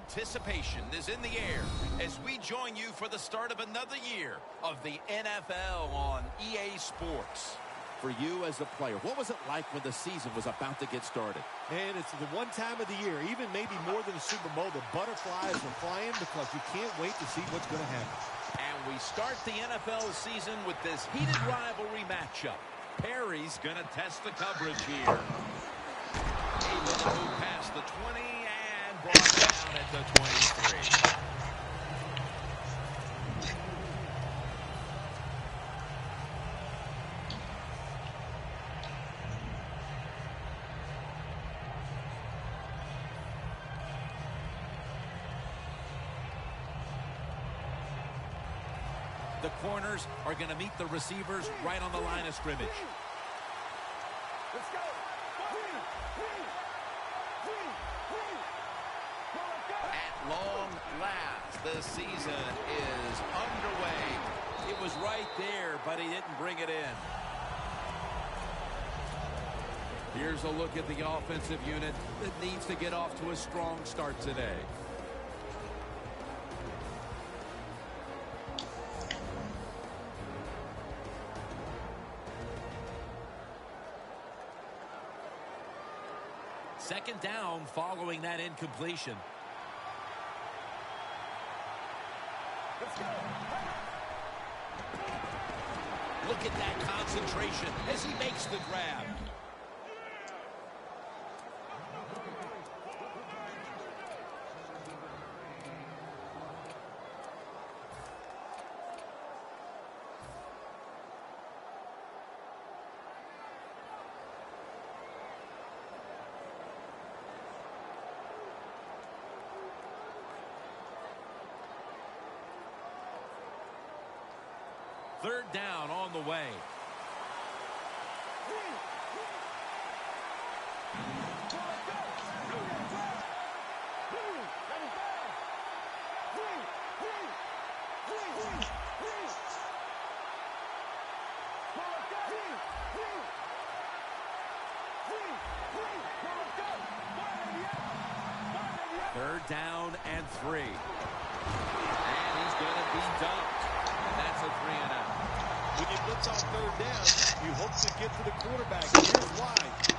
Anticipation is in the air as we join you for the start of another year of the NFL on EA Sports. For you as a player, what was it like when the season was about to get started? Man, it's the one time of the year, even maybe more than the Super Bowl, the butterflies are flying because you can't wait to see what's going to happen. And we start the NFL season with this heated rivalry matchup. Perry's going to test the coverage here. Able to move past the 20 and brought down at the 23. The corners are going to meet the receivers right on the line of scrimmage. Let's go. At long last, the season is underway. It was right there, but he didn't bring it in. Here's a look at the offensive unit that needs to get off to a strong start today. Second down following that incompletion. Let's go. Look at that concentration as he makes the grab. Third down on the way. Third down and 3. And he's going to be dumped. And that's a 3-and-out. When you blitz on third down, you hope to get to the quarterback. Here's why.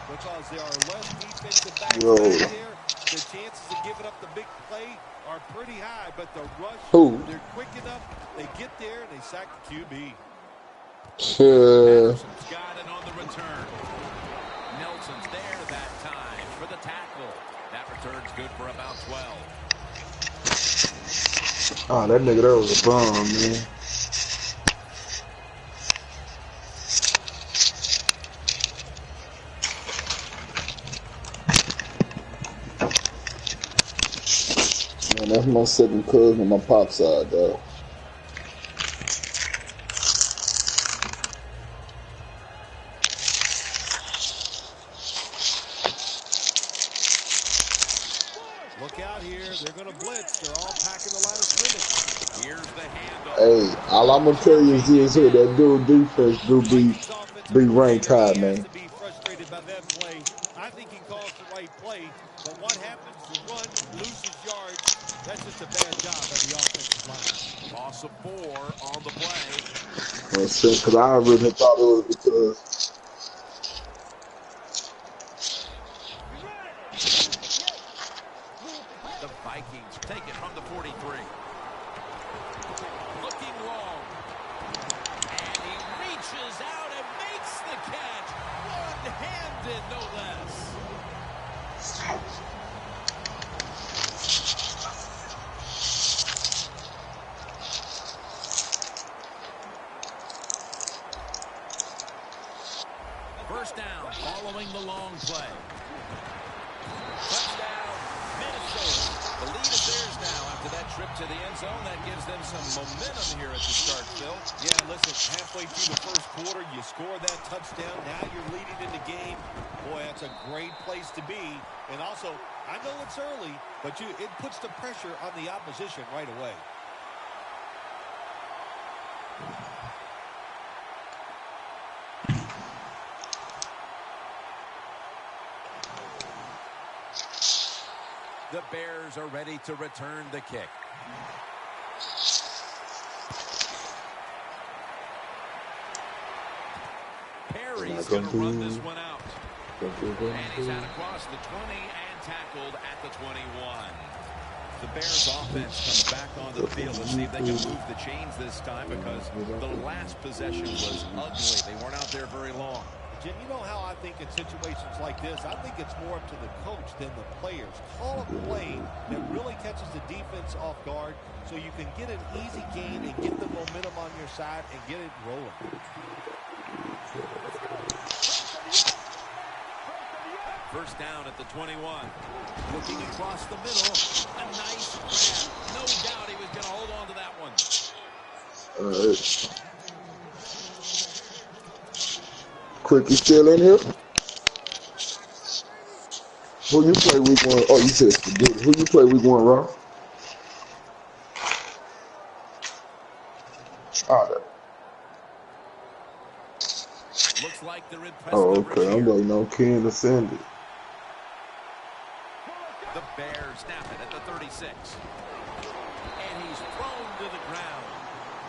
Because there are less defensive backs back there. The chances of giving up the big play are pretty high. But the rush, they're quick enough. They get there and they sack the QB. Patterson's got it on the return. Nelson's there that time for the tackle. That return's good for about 12. Oh, that nigga, that was a bomb, man. Man, that's my second cousin on my pop side, though. Look out here. They're going to blitz. They're all packing the line of scrimmage. Here's the handoff. Hey, all I'm gonna tell you is this here, that dude defense do Vikings offensive be ranked coordinator, high, he has man. to be frustrated by that play. I think he calls the right play, but what happens? The run loses yards. That's just a bad job by the offensive line. Loss of 4 on the play. Because I originally thought it was because The Vikings take it from the 43. Looking long. And he reaches out and makes the catch. One-handed, no less. First down following the long play. Touchdown, Minnesota. The lead is theirs now after that trip to the end zone. That gives them some momentum here at the start, Phil. Yeah, listen, halfway through the first quarter, you score that touchdown. Now you're leading in the game. Boy, that's a great place to be. And also, I know it's early, but it puts the pressure on the opposition right away. The Bears are ready to return the kick. Perry's going to run this one out. And he's out across the 20 and tackled at the 21. The Bears offense comes back onto the field. Let's see if they can move the chains this time, because the last possession was ugly. They weren't out there very long. Jim, you know how I think in situations like this, I think it's more up to the coach than the players. Call a play that really catches the defense off guard so you can get an easy gain and get the momentum on your side and get it rolling. First down at the 21. Looking across the middle. A nice grab. No doubt he was going to hold on to that one. all right. Quick, you still in here? Who you play week 1? Oh, you said spaghetti. Who you play week 1, Raw? All right. Looks like they're in press Oh, coverage okay. I'm here. waiting on Ken to send it. The Bears snap it at the 36. And he's thrown to the ground.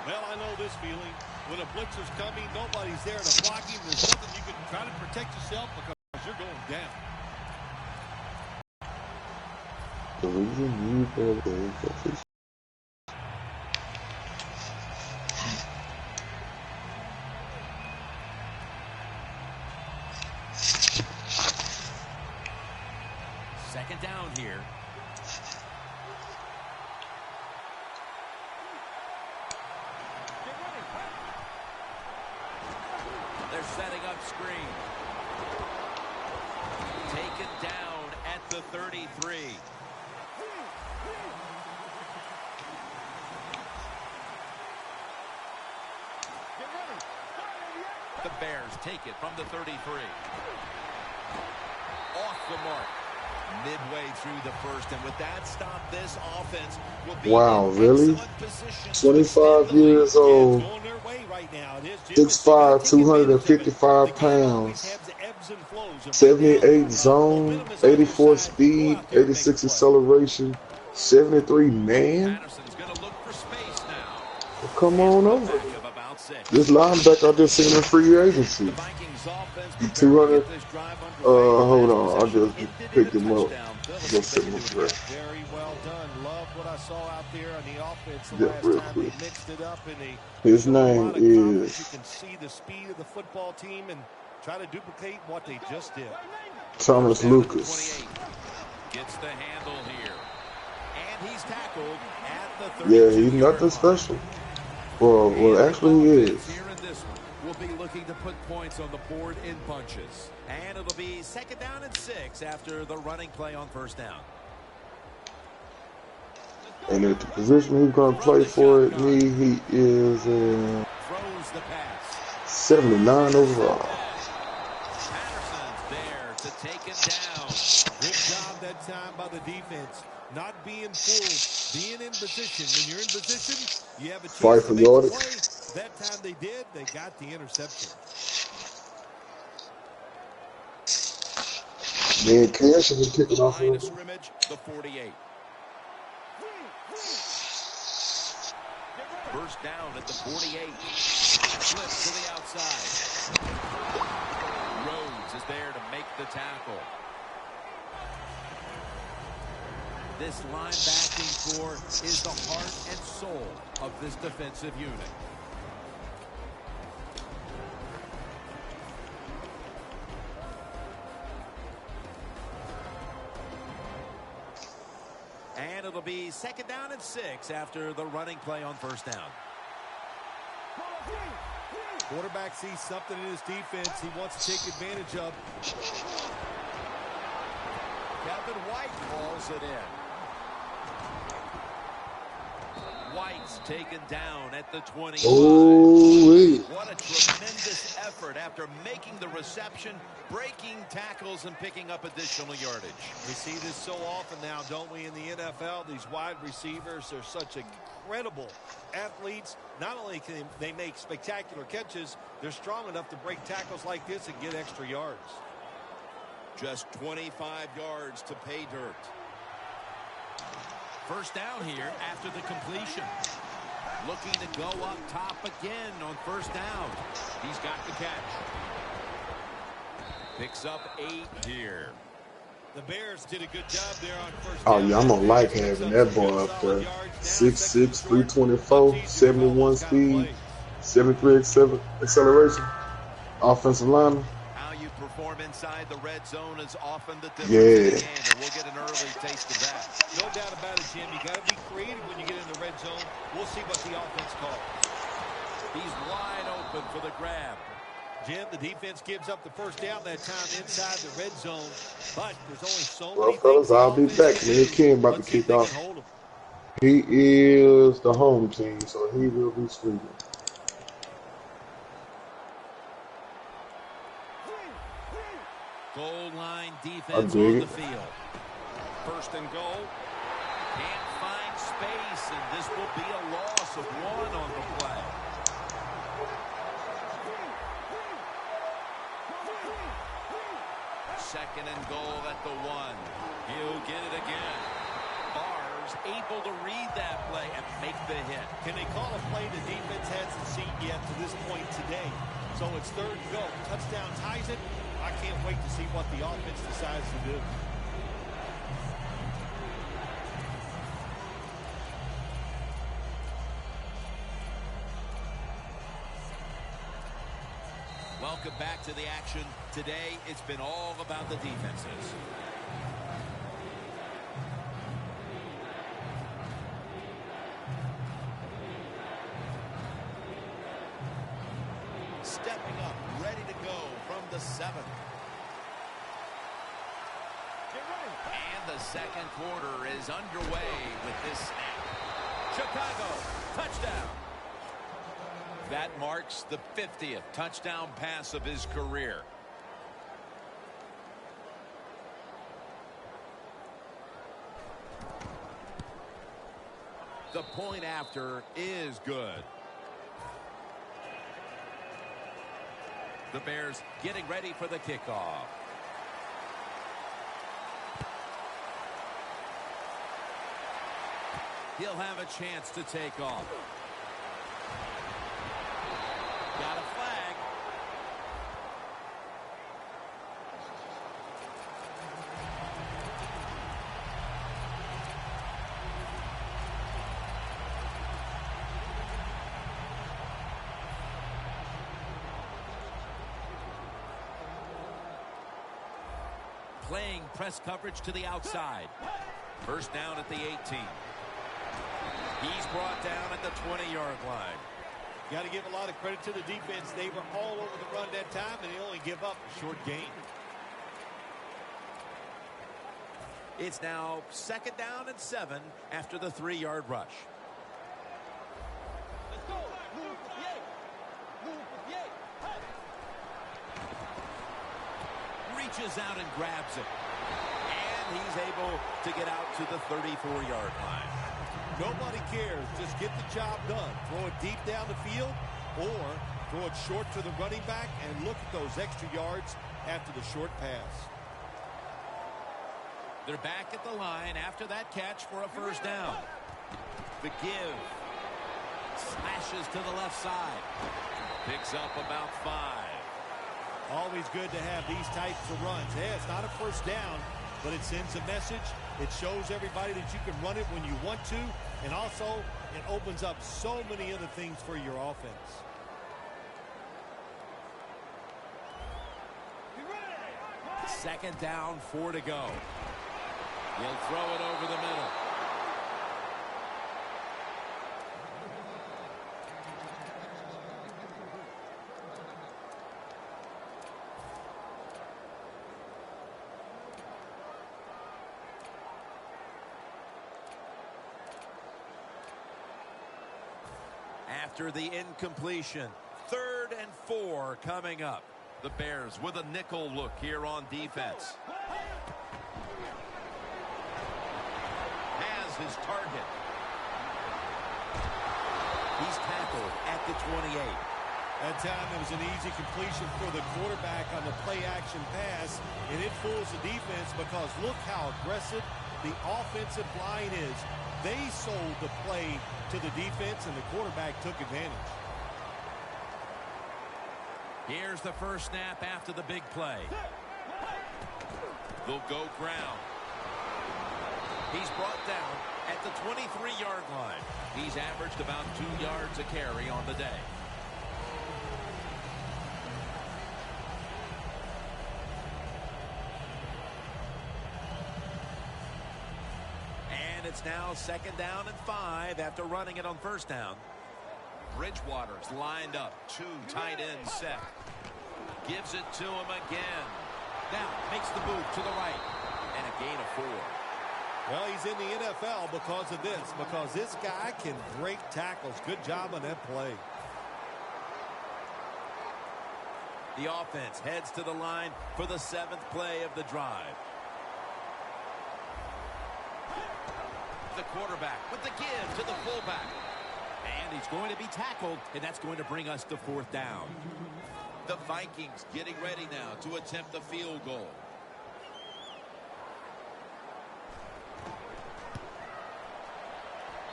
Well, I know this feeling. When a blitzer's coming, nobody's there to block him. There's nothing you can try to protect yourself because you're going down. The reason you better Second down here. They're setting up screen. Taken down at the 33. The Bears take it from the 33. Off the mark. Midway through the first, and with that stop, this offense will be Wow, in really? excellent position to 25 extend the lead. years old, Going their way right now. It is, Jim. 6'5", Take advantage of it. 255 The game always pounds, has the ebbs and flows. And right 78 now, zone, momentum is on your 84 side. Go speed, out there and make 86 a play. acceleration, 73 man. Patterson's going to look for space now. Come on over. Back of about 6. This linebacker I just seen in free agency. The Vikings offense The prepared to 200. get this drive underway. Hold on. I Last just possession ended picked in a him up. touchdown. Phil, Just let's see sitting if with they can do it. Very well done. Love what I saw out there on the offense the Yeah, last real time quick. they mixed it up and they His showed a name lot of confidence. You is can see the speed of the football team and try to duplicate what they just did. Thomas Down at the Lucas. 28. Gets the handle here. And he's tackled at the 32. Yeah, he's nothing special. Well, actually he is. Here in this one, we'll be looking to put points on the board in bunches. And it'll be second down and 6 after the running play on first down. And at the position he's going to play for at me, he is Throws the pass. 79 overall. Patterson's there to take it down. Good job that time by the defense. Not being fooled, being in position. When you're in position, you have a Fight chance for to make the yardage. play. That time they did. They got the interception. Man, Cash has been kicking off a Line little of bit. scrimmage, the 48. First down at the 48. Flip to the outside. Rhodes is there to make the tackle. This linebacking core is the heart and soul of this defensive unit. And it'll be 2nd down and 6 after the running play on first down. Quarterback sees something in his defense he wants to take advantage of. Kevin White calls it in. White's taken down at the 25. Ooh-wee. What a tremendous effort after making the reception, breaking tackles, and picking up additional yardage. We see this so often now, don't we, in the NFL? These wide receivers are such incredible athletes. Not only can they make spectacular catches, they're strong enough to break tackles like this and get extra yards. Just 25 yards to pay dirt. First down here after the completion. Looking to go up top again on first down. He's got the catch. Picks up 8 here. The Bears did a good job there on first Oh, down. yeah, I'm going to like having that boy up there. 6'6", 324, 71 speed, 73 acceleration. Offensive lineman. How you perform inside the red zone is often the difference Yeah. in the game, and we'll get an early taste of that. No doubt about it, Jim. You got to be creative when you get in the red zone. We'll see what the offense calls. He's wide open for the grab. Jim, the defense gives up the first down that time inside the red zone, but there's only so Well, many fellas, things I'll be the back. offense Man, can Ken do. about to Let's see if kick they can off. hold 'em. He is the home team, so he will be screaming. Goal line I defense dig on it. the field. First and goal. Can't find space, and this will be a loss of 1 on the play. Second and goal at the 1. He'll get it again. Barr's able to read that play and make the hit. Can they call a play the defense hasn't seen yet to this point today? So it's third and go. Touchdown ties it. I can't wait to see what the offense decides to do. Welcome back to the action. Today, it's been all about the defenses. Stepping up, ready to go from the 7. And the second quarter is underway with this snap. Chicago, touchdown. That marks the 50th touchdown pass of his career. The point after is good. The Bears getting ready for the kickoff. He'll have a chance to take off. Got a flag. Playing press coverage to the outside. First down at the 18. He's brought down at the 20-yard line. Got to give a lot of credit to the defense. They were all over the run that time, and they only give up a short gain. It's now 2nd down and 7 after the 3-yard rush. Let's go. Move with the 8. Move with the 8. Reaches out and grabs it. And he's able to get out to the 34-yard line. Nobody cares. Just get the job done. Throw it deep down the field or throw it short to the running back and look at those extra yards after the short pass. They're back at the line after that catch for a first down. The give. Slashes to the left side. Picks up about 5. Always good to have these types of runs. Hey, it's not a first down, but it sends a message. It shows everybody that you can run it when you want to. And also, it opens up so many other things for your offense. Second down, 4 to go. He'll throw it over the middle. After the incompletion, 3rd and 4 coming up. The Bears with a nickel look here on defense. Has his target. He's tackled at the 28. That time it was an easy completion for the quarterback on the play-action pass, and it fools the defense because look how aggressive the offensive line is. They sold the play to the defense, and the quarterback took advantage. Here's the first snap after the big play. They'll go ground. He's brought down at the 23-yard line. He's averaged about 2 yards a carry on the day. And it's now 2nd down and 5 after running it on first down. Bridgewater's lined up. 2 tight ends set. Gives it to him again. Now makes the move to the right. And a gain of 4. Well, he's in the NFL because of this. Because this guy can break tackles. Good job on that play. The offense heads to the line for the 7th play of the drive. The quarterback with the give to the fullback. And he's going to be tackled, and that's going to bring us to 4th down. The Vikings getting ready now to attempt the field goal.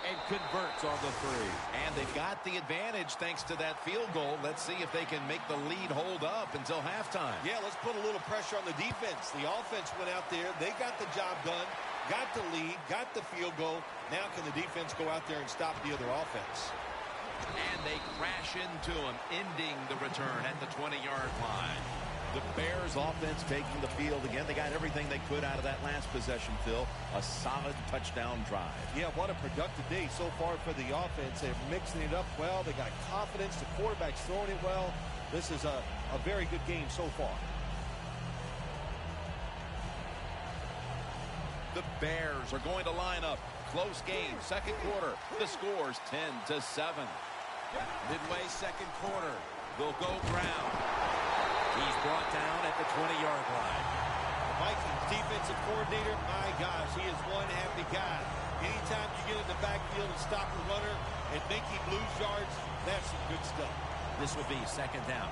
And converts on the 3. And they've got the advantage thanks to that field goal. Let's see if they can make the lead hold up until halftime. Yeah, let's put a little pressure on the defense. The offense went out there. They got the job done. Got the lead, got the field goal. Now can the defense go out there and stop the other offense? And they crash into him, ending the return at the 20-yard line. The Bears offense taking the field again. They got everything they could out of that last possession, Phil. A solid touchdown drive. Yeah, what a productive day so far for the offense. They're mixing it up well. They got confidence. The quarterback's throwing it well. This is a very good game so far. The Bears are going to line up. Close game, 2nd quarter. The score's 10-7. Midway 2nd quarter. They'll go ground. He's brought down at the 20-yard line. The Vikings defensive coordinator, my gosh, he is one happy guy. Anytime you get in the backfield and stop a runner and make him lose yards, that's some good stuff. This will be 2nd down.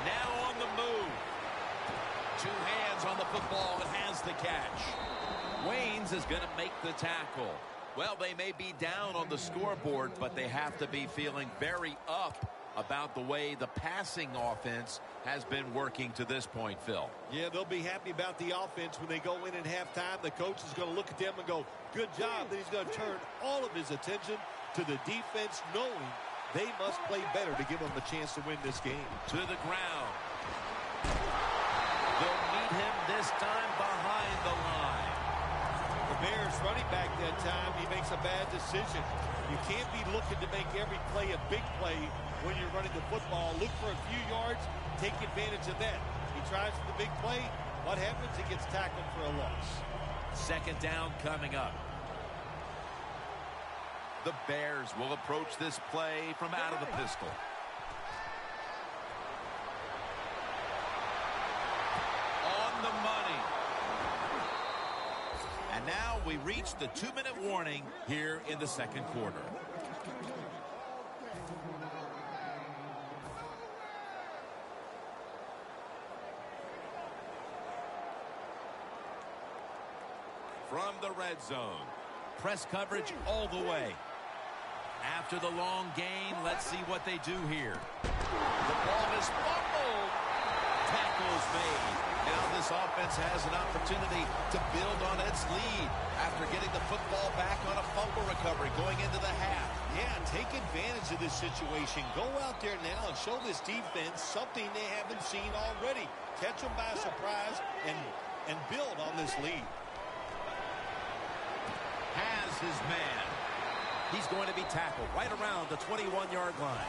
Now on the move. 2 hands on the football and has the catch. Waynes is going to make the tackle. Well, they may be down on the scoreboard, but they have to be feeling very up about the way the passing offense has been working to this point, Phil. Yeah, they'll be happy about the offense when they go in at halftime. The coach is going to look at them and go, good job. Then he's going to turn all of his attention to the defense, knowing they must play better to give them a chance to win this game. To the ground. They'll meet him this time behind the line. The Bears running back that time, he makes a bad decision. You can't be looking to make every play a big play when you're running the football. Look for a few yards, take advantage of that. He tries for the big play. What happens? He gets tackled for a loss. 2nd down coming up. The Bears will approach this play from out of the pistol. On the money. And now we reach the 2-minute warning here in the second quarter. From the red zone. Press coverage all the way. After the long gain, let's see what they do here. The ball is fumbled. Tackles made. Now this offense has an opportunity to build on its lead after getting the football back on a fumble recovery going into the half. Yeah, take advantage of this situation. Go out there now and show this defense something they haven't seen already. Catch them by surprise and build on this lead. Has his man. He's going to be tackled right around the 21-yard line.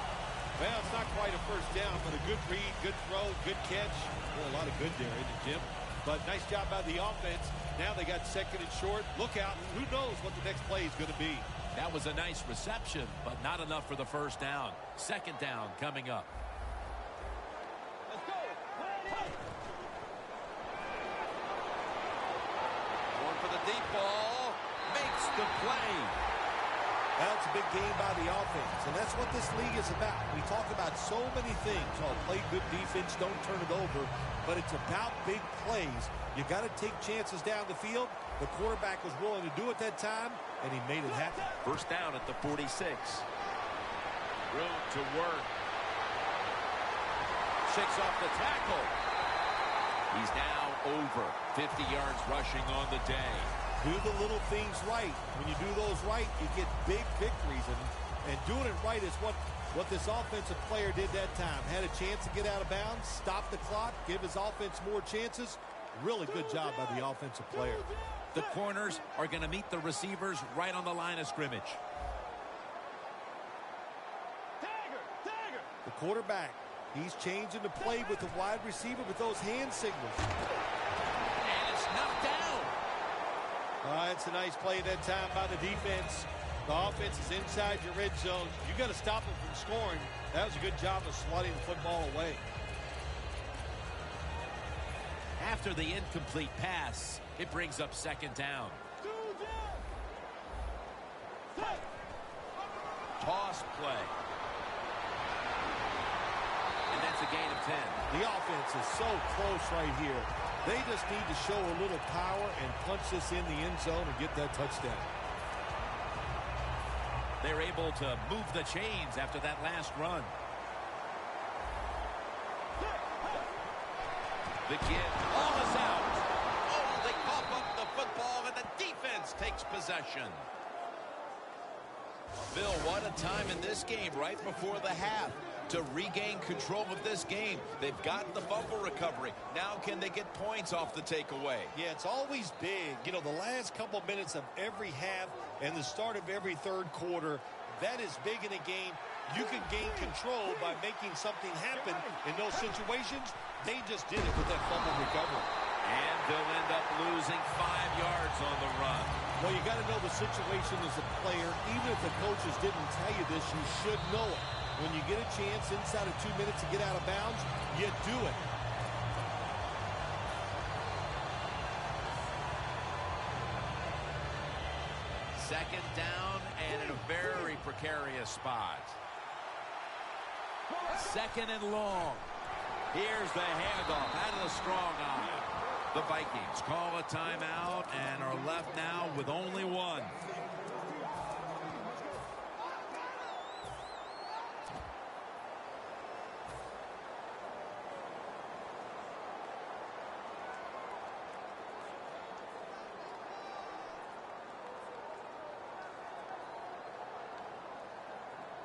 Well, it's not quite a first down, but a good read, good throw, good catch. Well, a lot of good there, isn't it, Jim? But nice job by the offense. Now they got second and short. Look out. Who knows what the next play is going to be. That was a nice reception, but not enough for the first down. Second down coming up. Let's go. Going for the deep ball. Makes the play. Well, it's a big game by the offense, and that's what this league is about. We talk about so many things. Oh, play good defense, don't turn it over. But it's about big plays. You got to take chances down the field. The quarterback was willing to do it that time, and he made it happen. First down at the 46. Room to work. Shakes off the tackle. He's now over 50 yards rushing on the day. Do the little things right. When you do those right, you get big victories. And doing it right is what this offensive player did that time. Had a chance to get out of bounds, stop the clock, give his offense more chances. Really good job by the offensive player. The corners are going to meet the receivers right on the line of scrimmage. The quarterback, he's changing the play with the wide receiver with those hand signals. And it's knocked down. It's a nice play that time by the defense. The offense is inside your red zone. You got to stop them from scoring. That was a good job of sliding the football away. After the incomplete pass, it brings up second down. Toss play. And that's a gain of 10. The offense is so close right here. They just need to show a little power and punch this in the end zone and get that touchdown. They're able to move the chains after that last run. The kid, ball is out. Oh, they cough up the football and the defense takes possession. Bill, what a time in this game right before the half to regain control of this game. They've got the fumble recovery. Now can they get points off the takeaway? Yeah, it's always big. You know, the last couple minutes of every half and the start of every third quarter, that is big in a game. You can gain control by making something happen in those situations. They just did it with that fumble recovery. And they'll end up losing 5 yards on the run. Well, you got to know the situation as a player. Even if the coaches didn't tell you this, you should know it. When you get a chance inside of 2 minutes to get out of bounds, you do it. Second down and in a very precarious spot. Second and long. Here's the handoff out of the strong eye. The Vikings call a timeout and are left now with only one.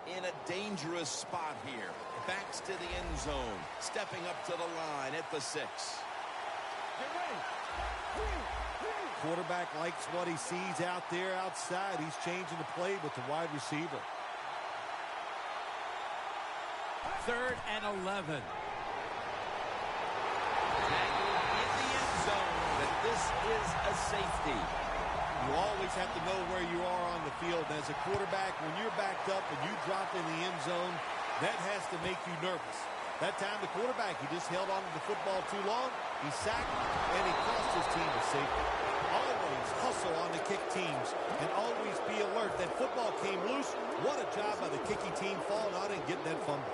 In a dangerous spot here. Backs to the end zone. Stepping up to the line at the 6. Quarterback likes what he sees out there outside. He's changing the play with the wide receiver. 3rd and 11. Tangled in the end zone, but this is a safety. You always have to know where you are on the field. As a quarterback, when you're backed up and you drop in the end zone, that has to make you nervous. That time, the quarterback, he just held on to the football too long. He sacked, and he cost his team a safety. Always hustle on the kick teams, and always be alert. That football came loose. What a job by the kicking team falling out and getting that fumble.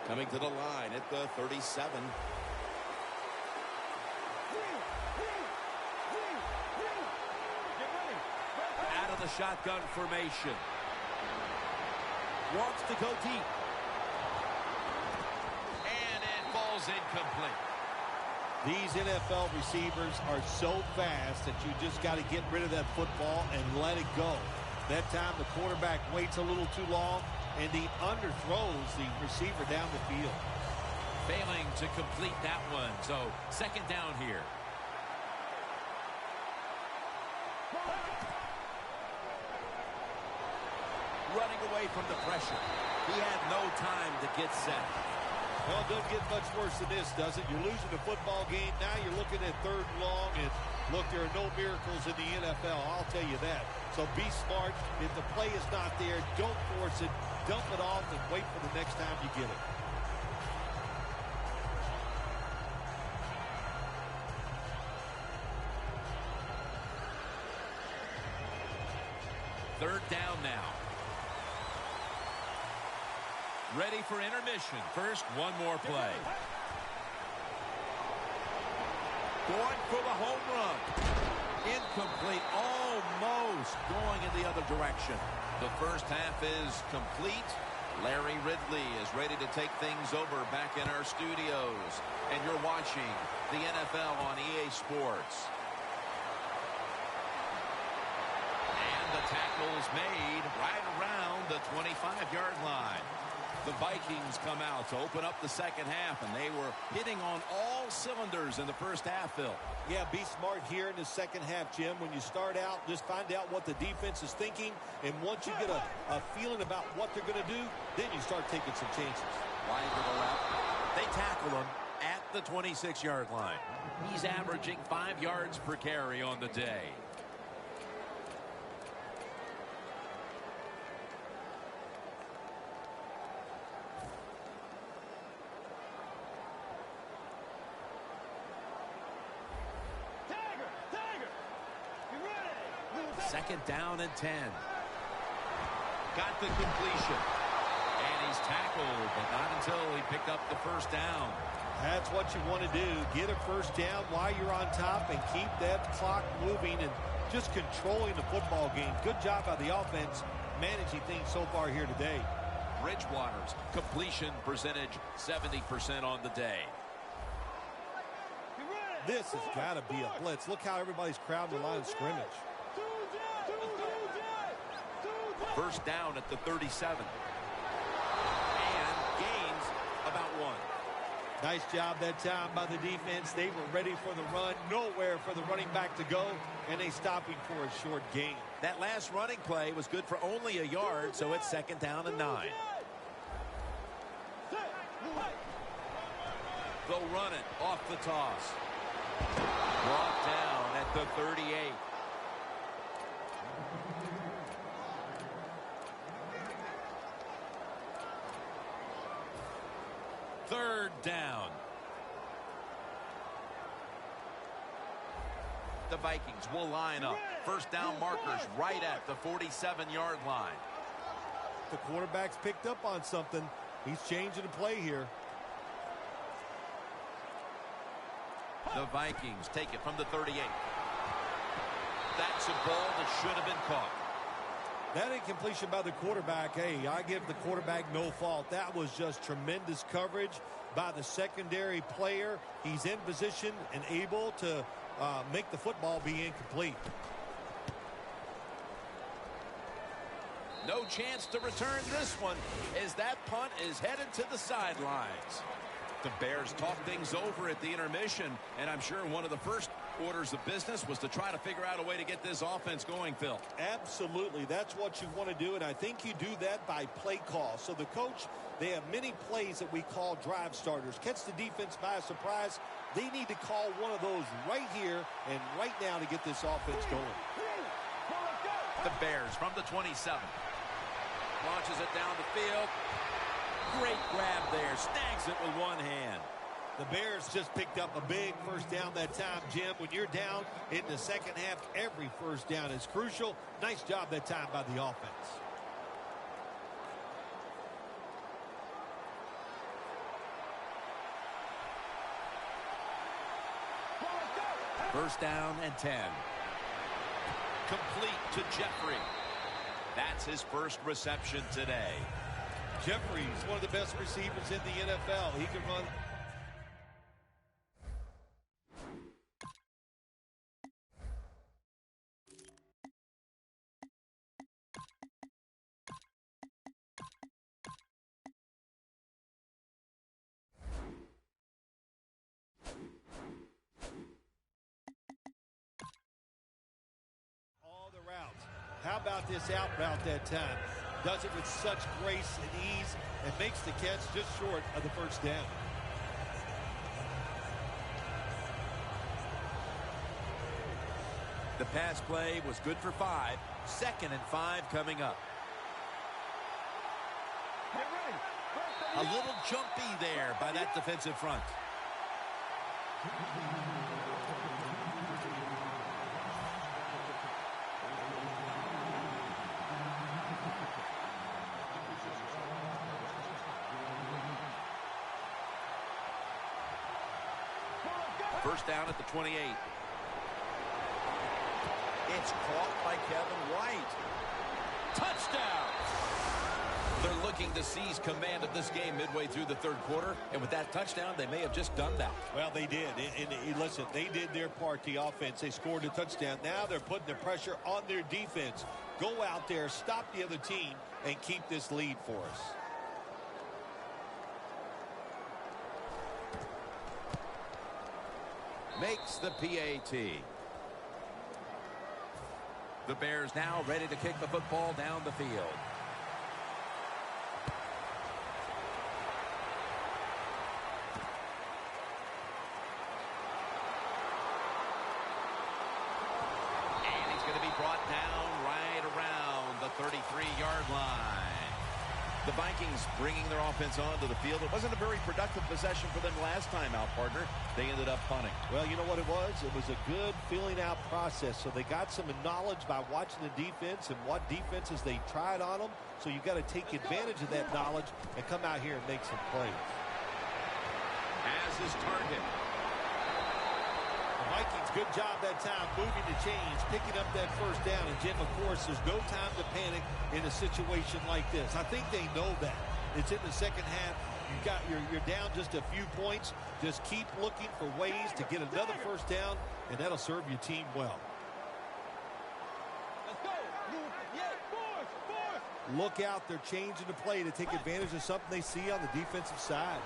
Coming to the line at the 37. Out of the shotgun formation. Wants to go deep. And it falls incomplete. These NFL receivers are so fast that you just got to get rid of that football and let it go. That time the quarterback waits a little too long, and he underthrows the receiver down the field. Failing to complete that one. So, second down here. Running away from the pressure. He had no time to get set. Well, it doesn't get much worse than this, does it? You're losing a football game. Now you're looking at third and long, and look, there are no miracles in the NFL. I'll tell you that. So be smart. If the play is not there, don't force it. Dump it off and wait for the next time you get it. Third down now. Ready for intermission. First, one more play. Going for the home run. Incomplete. Almost going in the other direction. The first half is complete. Larry Ridley is ready to take things over back in our studios. And you're watching the NFL on EA Sports. And the tackle's made right around the 25-yard line. The Vikings come out to open up the second half, and they were hitting on all cylinders in the first half, Phil. Yeah, be smart here in the second half, Jim. When you start out, just find out what the defense is thinking, and once you get a feeling about what they're going to do, then you start taking some chances. Wide to the left. They tackle him at the 26-yard line. He's averaging 5 yards per carry on the day. Second down and 10. Got the completion. And he's tackled, but not until he picked up the first down. That's what you want to do. Get a first down while you're on top and keep that clock moving and just controlling the football game. Good job by the offense managing things so far here today. Bridgewater's completion percentage 70% on the day. This has got to be a blitz. Look how everybody's crowding the line of scrimmage. First down at the 37. And gains about 1. Nice job that time by the defense. They were ready for the run. Nowhere for the running back to go. And they stopped him for a short gain. That last running play was good for only a yard, so it's second down and 9. They'll run it off the toss. Brought down at the 38. Third down. The Vikings will line up. First down markers right at the 47-yard line. The quarterback's picked up on something. He's changing the play here. The Vikings take it from the 38. That's a ball that should have been caught. That incompletion by the quarterback, hey, I give the quarterback no fault. That was just tremendous coverage by the secondary player. He's in position and able to make the football be incomplete. No chance to return this one as that punt is headed to the sidelines. The Bears talk things over at the intermission, and I'm sure one of the first orders of business was to try to figure out a way to get this offense going, Phil. Absolutely. That's what you want to do, and I think you do that by play call. So the coach, they have many plays that we call drive starters. Catch the defense by surprise. They need to call one of those right here and right now to get this offense going. The Bears from the 27. Launches it down the field. Great grab there. Snags it with one hand. The Bears just picked up a big first down that time, Jim. When you're down in the second half, every first down is crucial. Nice job that time by the offense. First down and 10. Complete to Jeffrey. That's his first reception today. Jeffrey's one of the best receivers in the NFL. He can run. All the routes. How about this out route that time? Does it with such grace and ease and makes the catch just short of the first down. The pass play was good for 5. 2nd and 5 coming up. A little jumpy there by that defensive front. First down at the 28. It's caught by Kevin White. Touchdown! They're looking to seize command of this game midway through the third quarter, and with that touchdown, they may have just done that. Well, they did. And listen, they did their part, the offense. They scored a touchdown. Now they're putting the pressure on their defense. Go out there, stop the other team, and keep this lead for us. Makes the PAT. The Bears now ready to kick the football down the field. And he's going to be brought down right around the 33-yard line. The Vikings bringing their offense onto the field. It wasn't a very productive possession for them last time out, partner. They ended up punting. Well, you know what it was? It was a good filling out process. So they got some knowledge by watching the defense and what defenses they tried on them. So you got to take advantage of that knowledge and come out here and make some plays. As his target. The Vikings, good job that time moving the chains, picking up that first down. And, Jim, of course, there's no time to panic in a situation like this. I think they know that. It's in the second half. You're down just a few points. Just keep looking for ways to get another first down, and that'll serve your team well. Let's go. Force. Look out. They're changing the play to take advantage of something they see on the defensive side.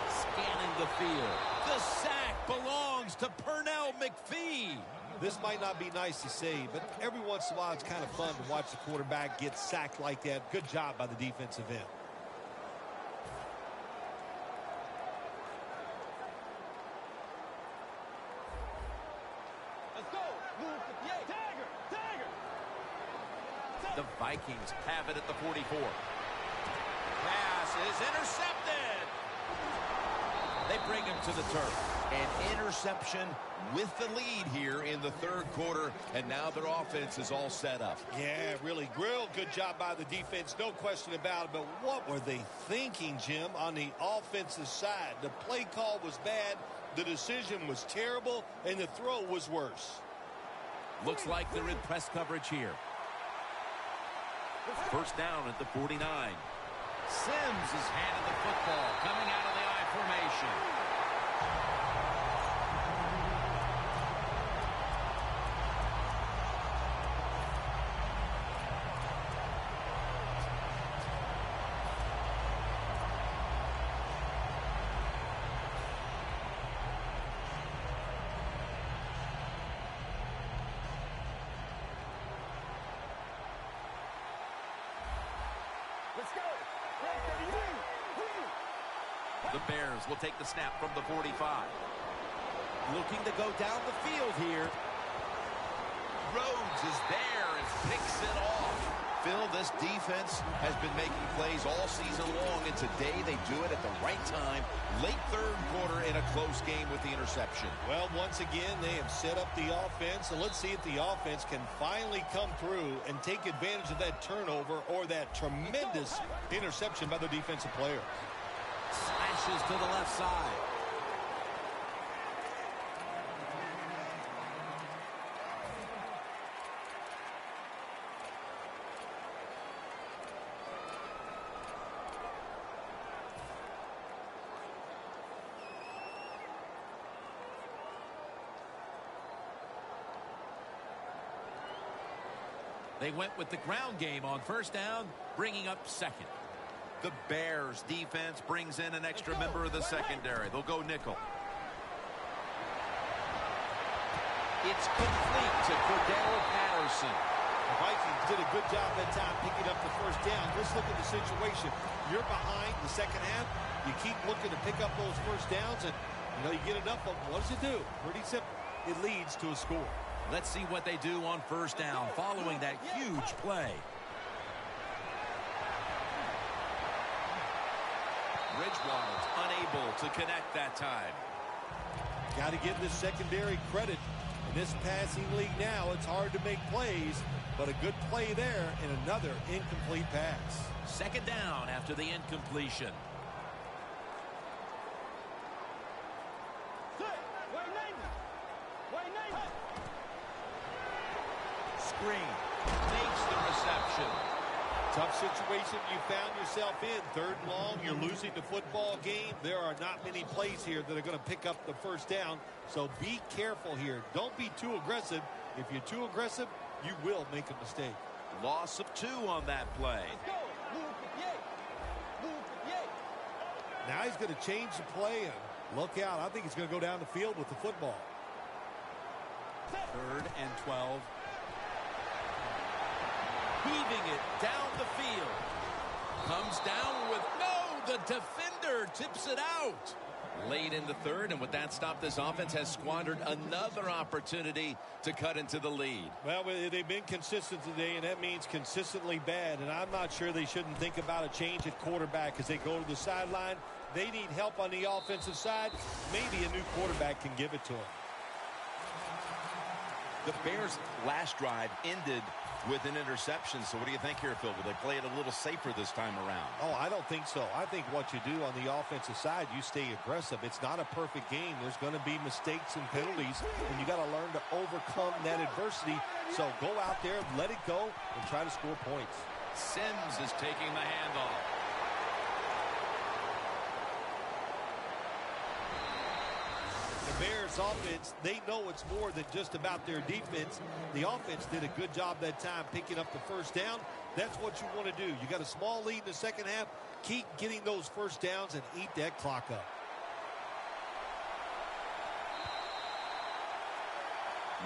Scanning the field. The sack belongs to Pernell McPhee. This might not be nice to say, but every once in a while it's kind of fun to watch the quarterback get sacked like that. Good job by the defensive end. Let's go. Tiger. The Vikings have it at the 44. Pass is intercepted. They bring him to the turf. An interception with the lead here in the third quarter, and now their offense is all set up. Yeah, really real good job by the defense, no question about it. But what were they thinking, Jim, on the offensive side? The play call was bad, the decision was terrible, and the throw was worse. Looks like they're in press coverage here. First down at the 49. Sims is handed the football coming out of the I formation. The Bears will take the snap from the 45. Looking to go down the field here. Rhodes is there and picks it off. Phil, this defense has been making plays all season long, and today they do it at the right time. Late third quarter in a close game with the interception. Well, once again, they have set up the offense, so let's see if the offense can finally come through and take advantage of that turnover or that tremendous interception by the defensive player. Slashes to the left side. They went with the ground game on first down, bringing up second. The Bears defense brings in an extra member of the secondary. They'll go nickel. It's complete to Cordell Patterson. The Vikings did a good job that time picking up the first down. Let's look at the situation. You're behind the second half. You keep looking to pick up those first downs, and you get enough of them. What does it do? Pretty simple. It leads to a score. Let's see what they do on first down following that huge play. Bridgewater's unable to connect that time. Got to give this secondary credit. In this passing league now, it's hard to make plays, but a good play there and another incomplete pass. Second down after the incompletion. Green makes the reception. Tough situation you found yourself in. Third and long, you're losing the football game. There are not many plays here that are going to pick up the first down, so be careful here. Don't be too aggressive. If you're too aggressive, you will make a mistake. Loss of 2 on that play. Now he's going to change the play, and look out. I think he's going to go down the field with the football. 3rd and 12. Heaving it down the field. Comes down with the defender tips it out. Late in the third, and with that stop, this offense has squandered another opportunity to cut into the lead. Well, they've been consistent today, and that means consistently bad, and I'm not sure they shouldn't think about a change at quarterback as they go to the sideline. They need help on the offensive side. Maybe a new quarterback can give it to them. The Bears' last drive ended with an interception. So what do you think here, Phil? Will they play it a little safer this time around? Oh, I don't think so. I think what you do on the offensive side, you stay aggressive. It's not a perfect game. There's going to be mistakes and penalties, and you got to learn to overcome that adversity. So go out there, let it go, and try to score points. Sims is taking the handoff. The Bears offense, they know it's more than just about their defense. The offense did a good job that time picking up the first down. That's what you want to do. You got a small lead in the second half. Keep getting those first downs and eat that clock up.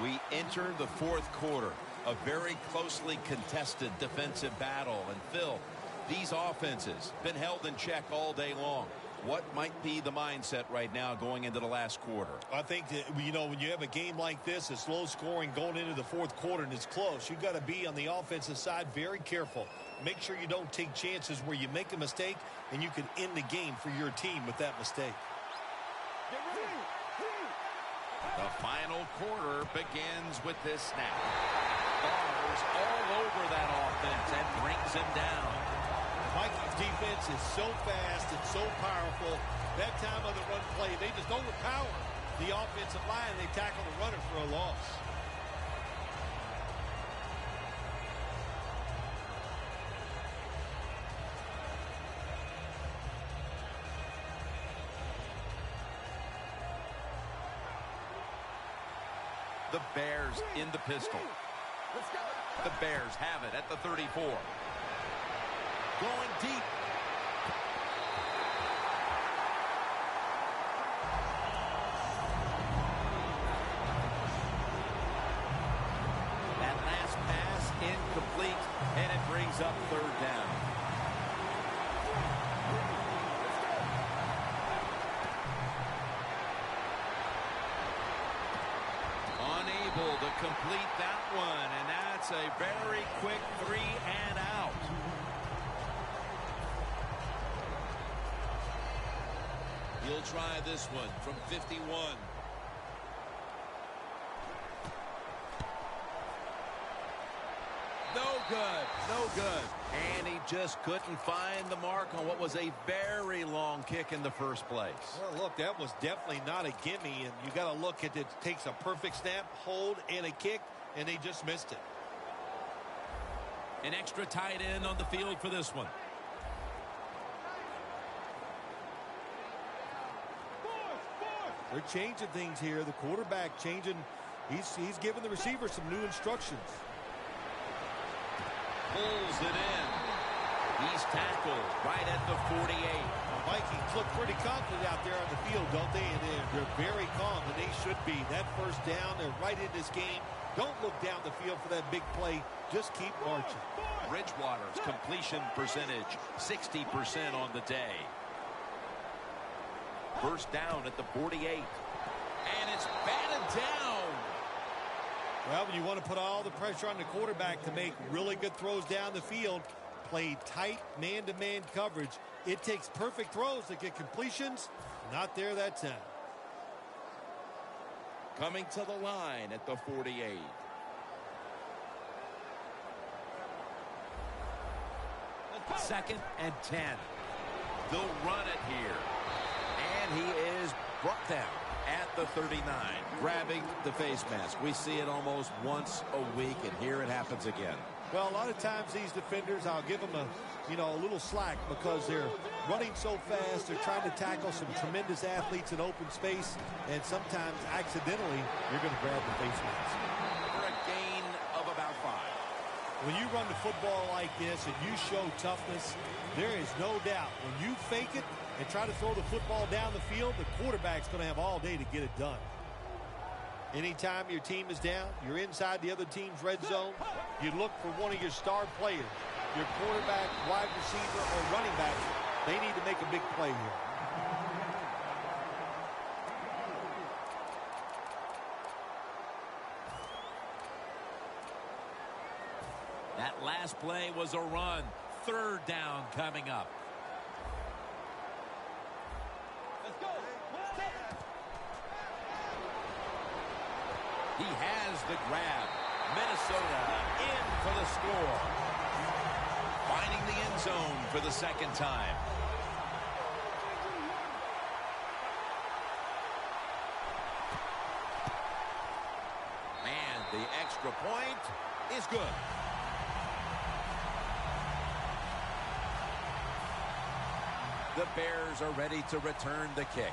We enter the fourth quarter, a very closely contested defensive battle. And Phil, these offenses been held in check all day long. What might be the mindset right now going into the last quarter? I think that, when you have a game like this, it's low scoring going into the fourth quarter and it's close, you've got to be on the offensive side very careful. Make sure you don't take chances where you make a mistake and you can end the game for your team with that mistake. The final quarter begins with this snap. Bars all over that offense and brings him down. Vikings defense is so fast and so powerful. That time of the run play, they just overpower the offensive line. They tackle the runner for a loss. The Bears in the pistol. The Bears have it at the 34. Going deep. That last pass incomplete, and it brings up third down. able to complete that one, and that's a very quick 3 and out. He'll try this one from 51. No good. No good. And he just couldn't find the mark on what was a very long kick in the first place. Well, look, that was definitely not a gimme, and you got to look at it. It takes a perfect snap, hold, and a kick, and they just missed it. An extra tight end on the field for this one. They're changing things here. The quarterback changing. He's giving the receiver some new instructions. Pulls it in. He's tackled right at the 48. The Vikings look pretty confident out there on the field, don't they? And they're very calm, and they should be. That first down, they're right in this game. Don't look down the field for that big play. Just keep marching. Bridgewater's completion percentage, 60% on the day. First down at the 48. And it's batted down. Well, when you want to put all the pressure on the quarterback to make really good throws down the field, play tight man-to-man coverage, it takes perfect throws to get completions. Not there that time. Coming to the line at the 48. Second and 10. They'll run it here. And he is brought down at the 39, grabbing the face mask. We see it almost once a week, and here it happens again. Well, a lot of times these defenders, I'll give them a little slack because they're running so fast. They're trying to tackle some tremendous athletes in open space, and sometimes accidentally you're going to grab the face mask. For a gain of about 5. When you run the football like this and you show toughness, there is no doubt when you fake it and try to throw the football down the field, the quarterback's going to have all day to get it done. Anytime your team is down, you're inside the other team's red zone, you look for one of your star players, your quarterback, wide receiver, or running back. They need to make a big play here. That last play was a run. Third down coming up. Let's go. He has the grab. Minnesota in for the score. Finding the end zone for the second time. And the extra point is good. The Bears are ready to return the kick.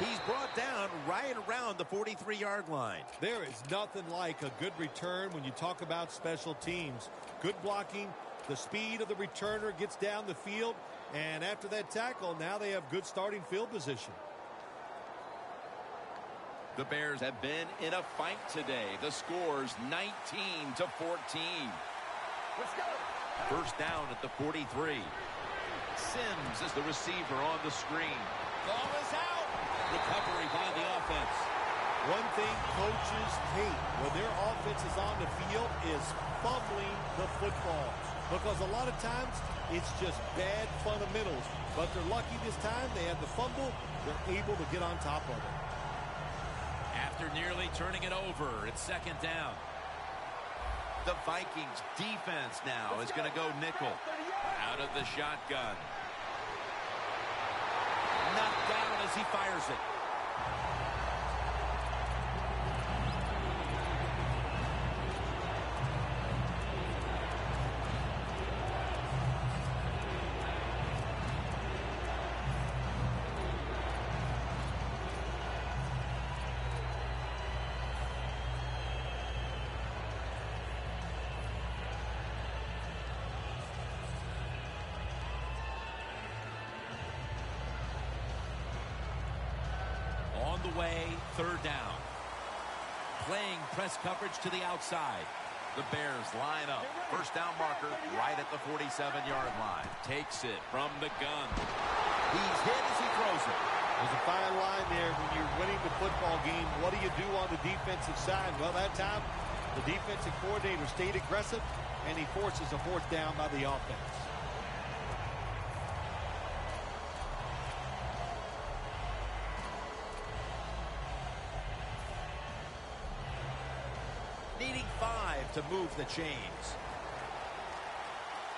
He's brought down right around the 43-yard line. There is nothing like a good return when you talk about special teams. Good blocking, the speed of the returner gets down the field, and after that tackle, now they have good starting field position. The Bears have been in a fight today. The score's 19-14. Let's go. First down at the 43. Sims is the receiver on the screen. Ball is out. Recovery by the offense. One thing coaches hate when their offense is on the field is fumbling the football. Because a lot of times, it's just bad fundamentals. But they're lucky this time. They had the fumble. They're able to get on top of it. After nearly turning it over, it's second down. The Vikings defense now is going to go nickel. Out of the shotgun. Knocked down as he fires it. On the way, third down. playing press coverage to the outside. The Bears line up. First down marker right at the 47-yard line. Takes it from the gun. He's hit as he throws it. There's a fine line there when you're winning the football game. What do you do on the defensive side? Well, that time the defensive coordinator stayed aggressive, and he forces a fourth down by the offense. Needing 5 to move the chains.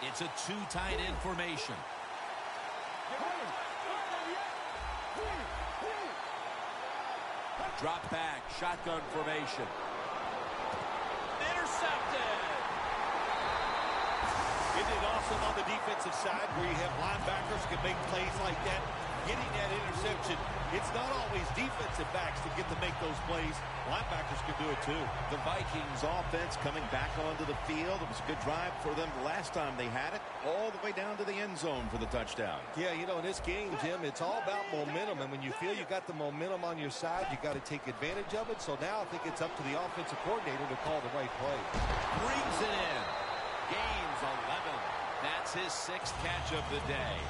It's a 2 tight end formation. Drop back, shotgun formation. Intercepted. Isn't it awesome on the defensive side where you have linebackers can make plays like that? Getting that interception, it's not always defensive backs that get to make those plays. Linebackers can do it too. The Vikings offense coming back onto the field. It was a good drive for them the last time they had it, all the way down to the end zone for the touchdown. Yeah, you know, in this game, Jim, it's all about momentum. And when you feel you got the momentum on your side, you got to take advantage of it. So now I think it's up to the offensive coordinator to call the right play. Brings it in. Gains 11. That's his 6th catch of the day.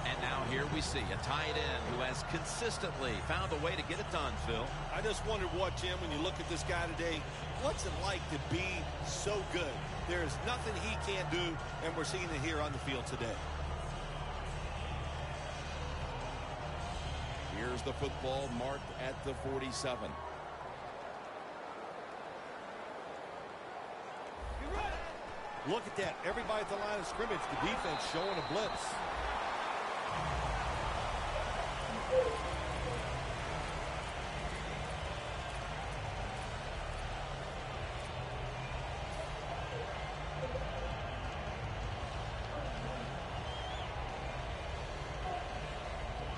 And now here we see a tight end who has consistently found a way to get it done, Phil. I just wondered what, Jim, when you look at this guy today, what's it like to be so good? There's nothing he can't do, and we're seeing it here on the field today. Here's the football marked at the 47. Look at that. Everybody at the line of scrimmage, the defense showing a blitz.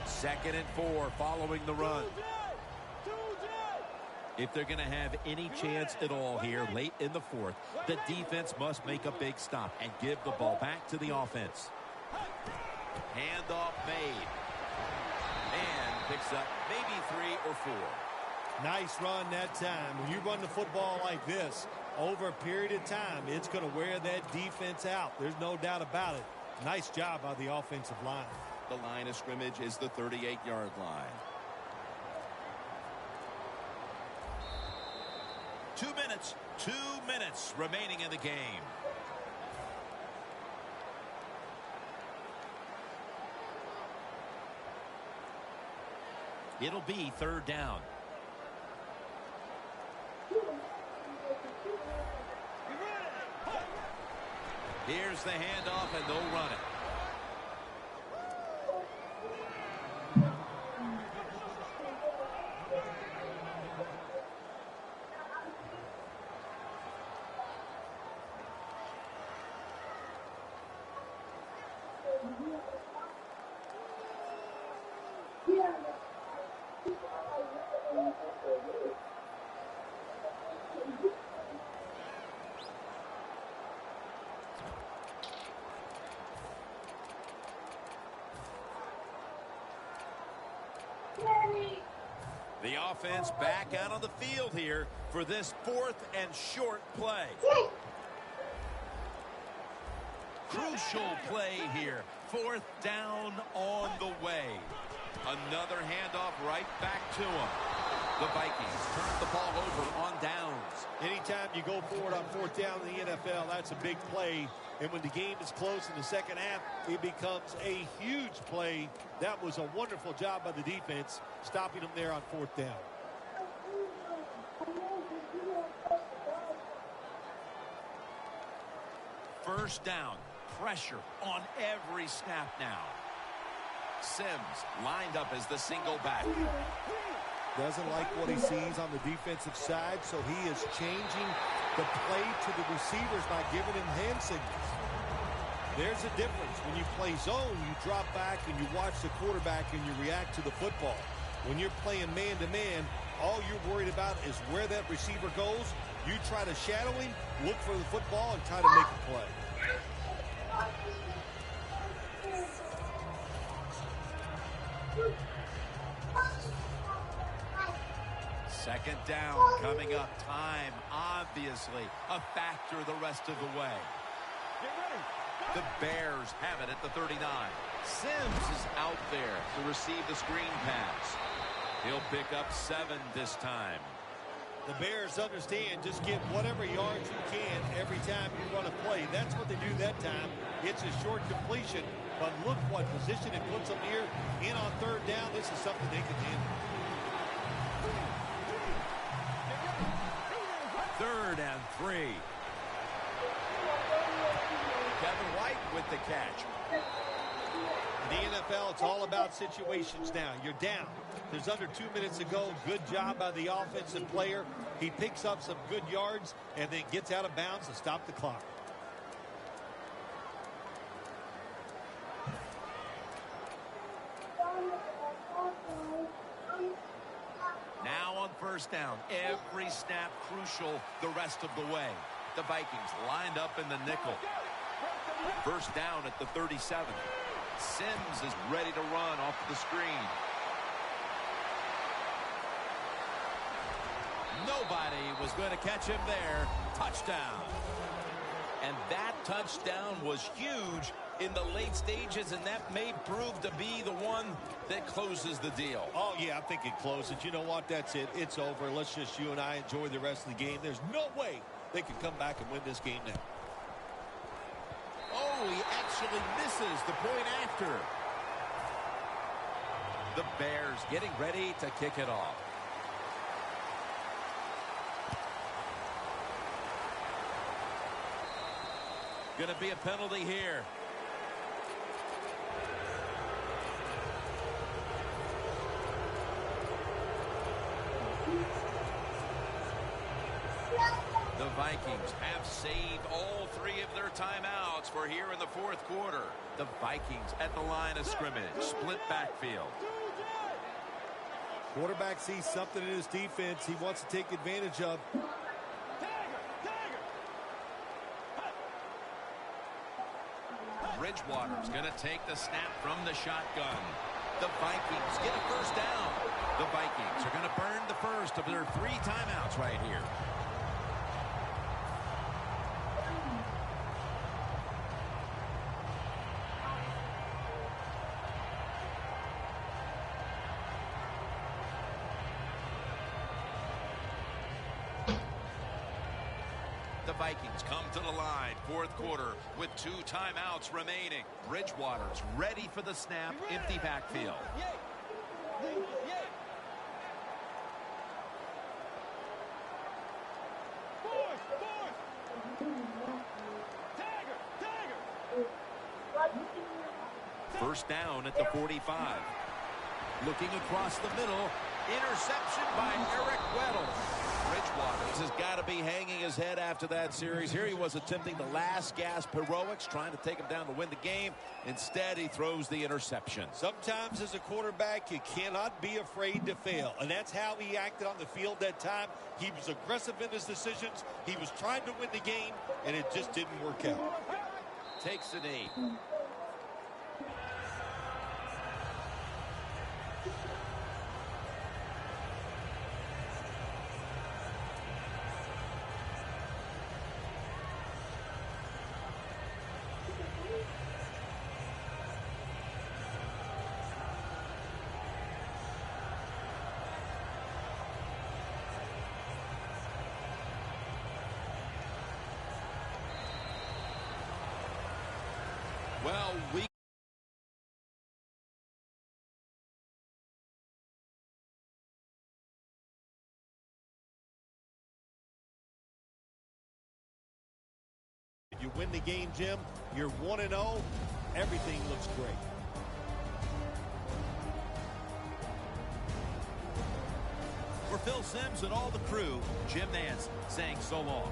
Second and 4 following the run. If they're going to have any chance at all here late in the 4th, the defense must make a big stop and give the ball back to the offense. Handoff made. And picks up maybe 3 or 4. Nice run that time. When you run the football like this, over a period of time, it's going to wear that defense out. There's no doubt about it. Nice job by the offensive line. The line of scrimmage is the 38-yard line. 2 minutes. 2 minutes remaining in the game. It'll be 3rd down. Here's the handoff, and they'll run it. The offense back out on the field here for this 4th and short play. Crucial play here. 4th down on the way. Another handoff right back to him. The Vikings turn the ball over on downs. Anytime you go forward on 4th down in the NFL, that's a big play. And when the game is close in the second half, it becomes a huge play. That was a wonderful job by the defense, stopping them there on 4th down. First down. Pressure on every snap now. Sims lined up as the single back. Doesn't like what he sees on the defensive side, so he is changing the play to the receivers by giving him hand signals. There's a difference. When you play zone, you drop back and you watch the quarterback and you react to the football. When you're playing man-to-man, all you're worried about is where that receiver goes. You try to shadow him, look for the football, and try to make a play. Second down coming up. Time, obviously, a factor the rest of the way. The Bears have it at the 39. Sims is out there to receive the screen pass. He'll pick up 7 this time. The Bears understand just get whatever yards you can every time you run a play. That's what they do that time. It's a short completion, but look what position it puts them here. In on third down, this is something they can handle. 3rd and 3. Kevin White with the catch. In the NFL, it's all about situations now. You're down. There's under 2 minutes to go. Good job by the offensive player. He picks up some good yards and then gets out of bounds to stop the clock. Now on first down. Every snap crucial the rest of the way. The Vikings lined up in the nickel. First down at the 37. Sims is ready to run off the screen. Nobody was going to catch him there. Touchdown. And that touchdown was huge in the late stages, and that may prove to be the one that closes the deal. Oh, yeah, I think it closes. You know what? That's it. It's over. Let's just you and I enjoy the rest of the game. There's no way they can come back and win this game now. Oh, he actually misses the point after. The Bears getting ready to kick it off. Going to be a penalty here. The Vikings have saved all 3 of their timeouts for here in the 4th quarter. The Vikings at the line of scrimmage. Split backfield. Quarterback sees something in his defense he wants to take advantage of. Bridgewater's going to take the snap from the shotgun. The Vikings get a first down. The Vikings are going to burn the first of their 3 timeouts right here. The Vikings come to the line, 4th quarter, with 2 timeouts remaining. Bridgewater's ready for the snap, empty backfield. First down at the 45. Looking across the middle, interception by Eric Weddle. Bridgewater has got to be hanging his head after that series. Here he was attempting the last gasp heroics, trying to take him down to win the game. Instead, he throws the interception. Sometimes as a quarterback, you cannot be afraid to fail. And that's how he acted on the field that time. He was aggressive in his decisions. He was trying to win the game, and it just didn't work out. Takes a knee. Well, you win the game, Jim, you're 1-0. Everything looks great. For Phil Simms and all the crew, Jim Nance saying so long.